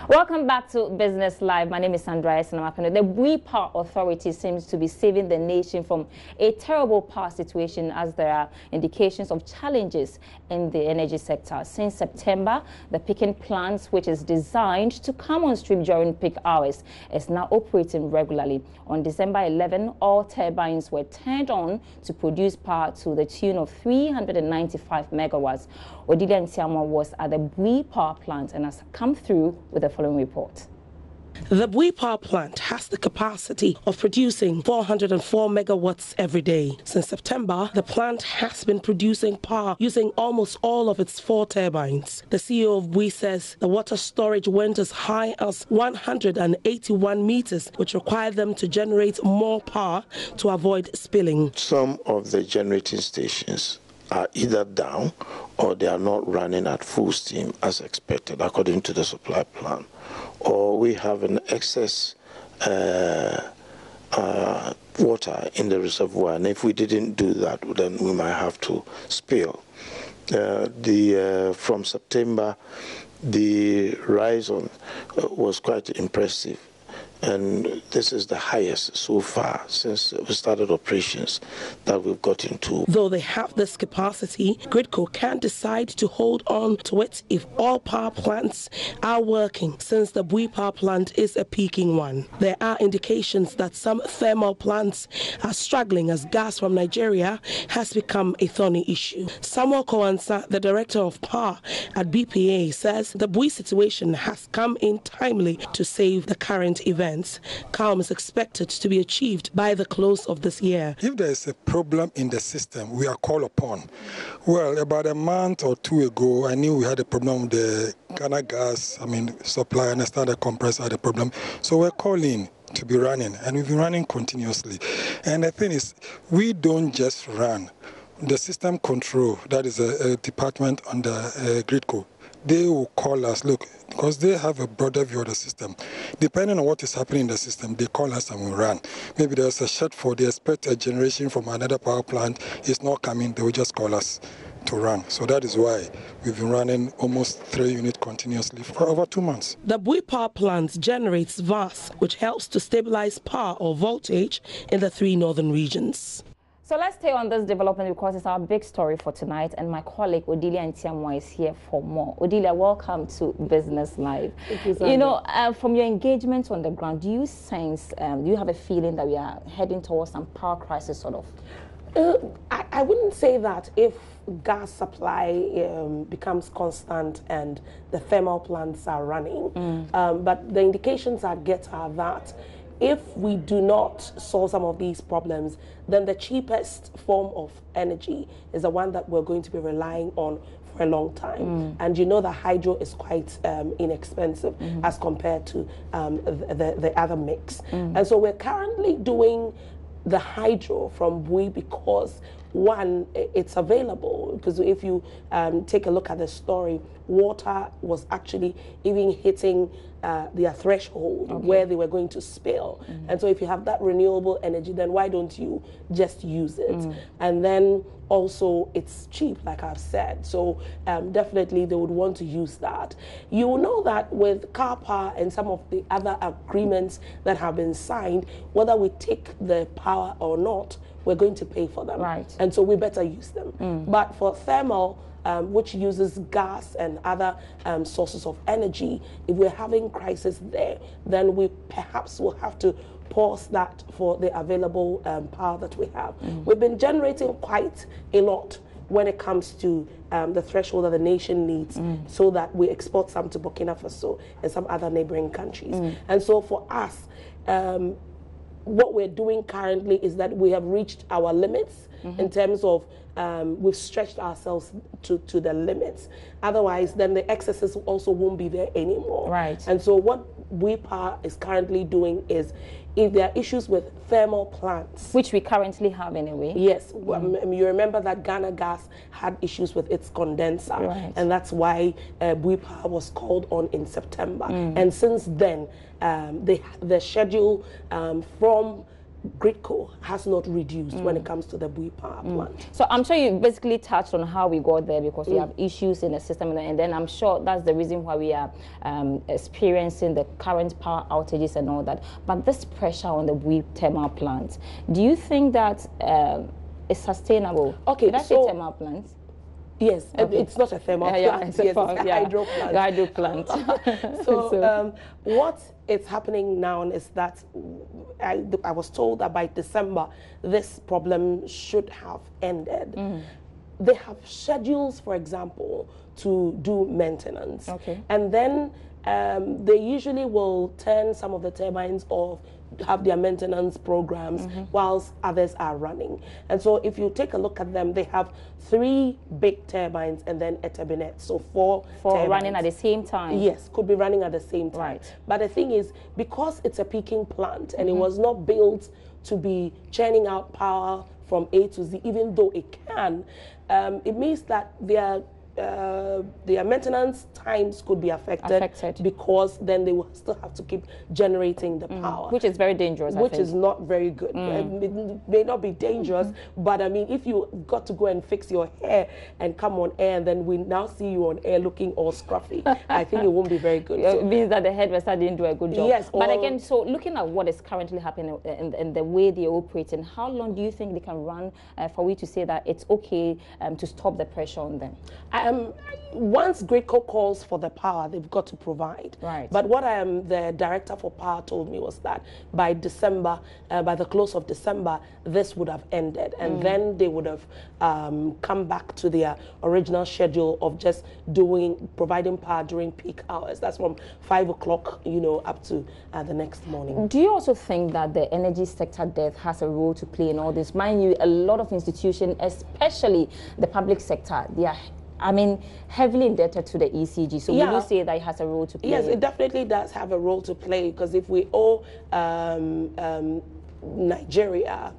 Welcome back to Business Live. My name is Sandra Esenamapeno. The Bui Power Authority seems to be saving the nation from a terrible power situation as there are indications of challenges in the energy sector. Since September, the peaking plant, which is designed to come on stream during peak hours, is now operating regularly. On December 11, all turbines were turned on to produce power to the tune of 395 megawatts. Odilia Ntiamwa was at the Bui Power Plant and has come through with the following report. The Bui Power Plant has the capacity of producing 404 megawatts every day. Since September, the plant has been producing power using almost all of its 4 turbines. The CEO of Bui says the water storage went as high as 181 meters, which required them to generate more power to avoid spilling. Some of the generating stations are either down or they are not running at full steam as expected according to the supply plan, or we have an excess water in the reservoir, and if we didn't do that, then we might have to spill. From September, the rise was quite impressive. And this is the highest so far since we started operations that we've got into. Though they have this capacity, Gridco can decide to hold on to it if all power plants are working, since the Bui Power Plant is a peaking one. There are indications that some thermal plants are struggling as gas from Nigeria has become a thorny issue. Samuel Kowansa, the director of power at BPA, says the Bui situation has come in timely to save the current event. Calm is expected to be achieved by the close of this year. If there is a problem in the system, we are called upon. Well, about a month or 2 ago, I knew we had a problem with the Ghana gas, supply, and I started the compressor had a problem. So we're calling to be running, and we've been running continuously. And the thing is, we don't just run. The system control, that is a department under Gridco, they will call us, look, because they have a broader view of the system. Depending on what is happening in the system, they call us and we run. Maybe there's a shortfall, they expect a generation from another power plant, it's not coming, they will just call us to run. So that is why we've been running almost 3 units continuously for over 2 months. The Bui Power Plant generates VAS, which helps to stabilize power or voltage in the 3 northern regions. So let's stay on this development because it's our big story for tonight, and my colleague Odilia Ntiamwa is here for more. Odilia, welcome to Business Live. Thank you, you know, from your engagement on the ground, do you sense, do you have a feeling that we are heading towards some power crisis sort of? I wouldn't say that if gas supply becomes constant and the thermal plants are running, but the indications I get are that if we do not solve some of these problems, then the cheapest form of energy is the one that we're going to be relying on for a long time. And you know that hydro is quite inexpensive as compared to the other mix. And so we're currently doing the hydro from Bui because, one, it's available, because if you take a look at the story, water was actually even hitting their threshold where they were going to spill. And so if you have that renewable energy, then why don't you just use it? And then also it's cheap, like I've said. So definitely they would want to use that. You will know that with car power and some of the other agreements that have been signed, whether we take the power or not, we're going to pay for them. Right. And so we better use them. But for thermal, which uses gas and other sources of energy, if we're having crisis there, then we perhaps will have to pause that for the available power that we have. We've been generating quite a lot when it comes to the threshold that the nation needs so that we export some to Burkina Faso and some other neighboring countries. And so for us, what we're doing currently is that we have reached our limits in terms of we've stretched ourselves to the limits. Otherwise, then the excesses also won't be there anymore. Right. And so what Bui Power is currently doing is, if there are issues with thermal plants, which we currently have anyway. Yes. You remember that Ghana Gas had issues with its condenser. Right. And that's why Bui Power was called on in September. And since then, the schedule from Gridco has not reduced when it comes to the Bui Power plant. So I'm sure you basically touched on how we got there, because we have issues in the system, and then I'm sure that's the reason why we are experiencing the current power outages and all that. But this pressure on the Bui thermal plant, do you think that is sustainable? Okay, did I say thermal plant? Yes, okay. It's not a thermal plant. It's a hydro plant. The hydro plant. So what is happening now is that I was told that by December this problem should have ended. They have schedules, for example, to do maintenance. Okay. And then they usually will turn some of the turbines off, have their maintenance programs whilst others are running. And so if you take a look at them, they have 3 big turbines and then a turbinette. So 4 turbines. Running at the same time? Yes, could be running at the same time. Right. But the thing is, because it's a peaking plant and it was not built to be churning out power from A to Z, even though it can, it means that their maintenance times could be affected because then they will still have to keep generating the power. Which is very dangerous, Which is not very good. It may not be dangerous, but I mean, if you got to go and fix your hair and come on air, and then we now see you on air looking all scruffy, I think it won't be very good. It means that the hairdresser didn't do a good job. Yes. But again, so looking at what is currently happening and the way they're operating, how long do you think they can run for we to say that it's okay to stop the pressure on them? Once Gridco calls for the power, they've got to provide. Right. But what the director for power told me was that by December, by the close of December, this would have ended, and then they would have come back to their original schedule of just providing power during peak hours. That's from 5 o'clock, up to the next morning. Do you also think that the energy sector debt has a role to play in all this? Mind you, a lot of institutions, especially the public sector, they are heavily indebted to the ECG. So would you say that it has a role to play? Yes, it definitely does have a role to play, because if we owe Nigeria,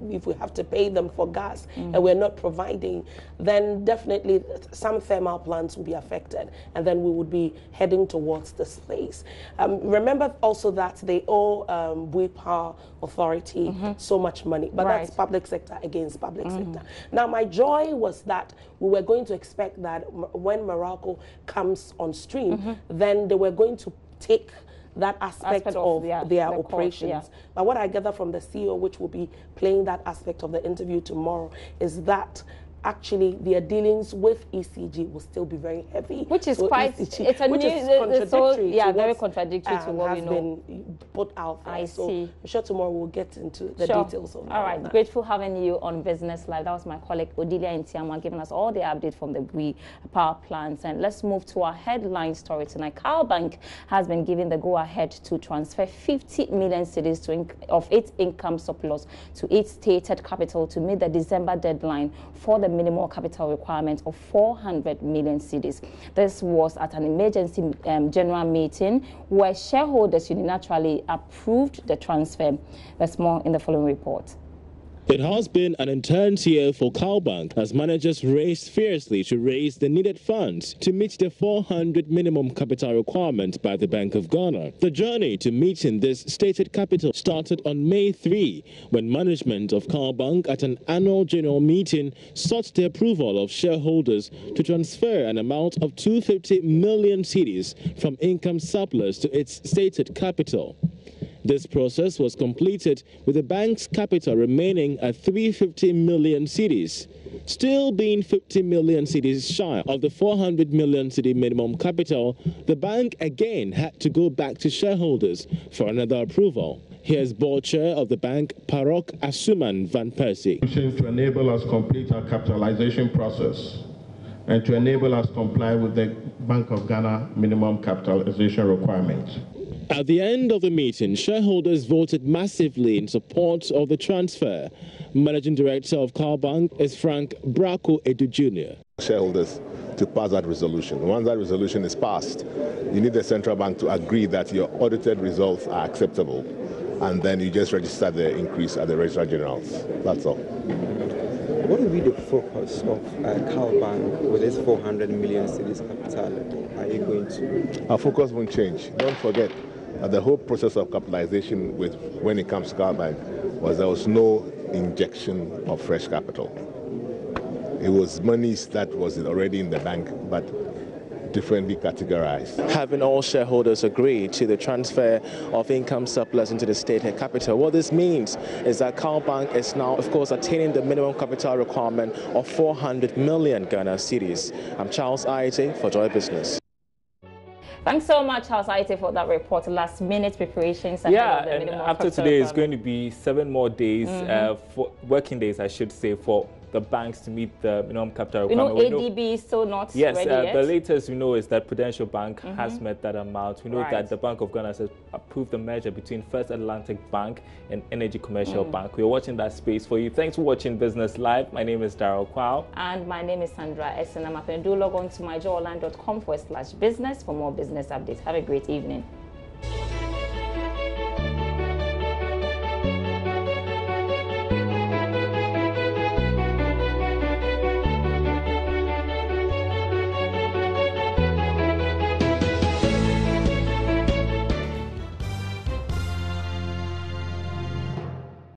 if we have to pay them for gas and we're not providing, then definitely some thermal plants will be affected, and then we would be heading towards this space. Remember also that they owe Bui Power Authority so much money, but that's public sector against public sector. Now, my joy was that we were going to expect that when Morocco comes on stream, then they were going to take that aspect of their operations. Cost, But what I gather from the CEO, which will be playing that aspect of the interview tomorrow, is that actually their dealings with ECG will still be very heavy. Which is quite, ECG, it's a which new, is contradictory to very what, contradictory to what we know. been put out there. I so see. I'm sure tomorrow we'll get into the details of all right, that. Grateful having you on Business Live. That was my colleague Odilia Ntiama giving us all the update from the Bui power plants. And let's move to our headline story tonight. CalBank has been given the go-ahead to transfer 50 million cedis of its income surplus to its stated capital to meet the December deadline for the minimal capital requirement of 400 million cedis. This was at an emergency general meeting where shareholders unilaterally approved the transfer. There's more in the following report. It has been an intense year for CalBank as managers raced fiercely to raise the needed funds to meet the 400 minimum capital requirement by the Bank of Ghana. The journey to meeting this stated capital started on May 3 when management of CalBank at an annual general meeting sought the approval of shareholders to transfer an amount of 250 million cedis from income surplus to its stated capital. This process was completed with the bank's capital remaining at 350 million cedis, still being 50 million cedis shy of the 400 million cedi minimum capital. The bank again had to go back to shareholders for another approval. Here's board chair of the bank, Parok Asuman Van Persie. To enable us complete our capitalization process and to enable us comply with the Bank of Ghana minimum capitalization requirements. At the end of the meeting, shareholders voted massively in support of the transfer. Managing Director of CalBank is Frank Bracco Edu Jr. Shareholders to pass that resolution. Once that resolution is passed, you need the central bank to agree that your audited results are acceptable, and then you just register the increase at the Registrar Generals. That's all. What will be the focus of CalBank with its 400 million cedis capital? Are you going to? Our focus won't change. Don't forget that the whole process of capitalization when it comes to CalBank was there was no injection of fresh capital. It was monies that was already in the bank, but differently categorized. Having all shareholders agree to the transfer of income surplus into the state head capital, what this means is that CalBank is now, of course, attaining the minimum capital requirement of 400 million Ghana cedis. I'm Charles Aite for Joy Business. Thanks so much, Charles Aite, for that report. Last minute preparations. Yeah, and after today is going to be 7 more days, for working days, I should say, for the banks to meet the minimum capital requirement. We know ADB is still not ready yet. The latest we know is that Prudential Bank has met that amount. We know that the Bank of Ghana has approved the merger between First Atlantic Bank and Energy Commercial Bank. We're watching that space for you. Thanks for watching Business Live. My name is Darryl Kwao. And my name is Sandra Esenam. Do log on to myjoyonline.com/business for more business updates. Have a great evening.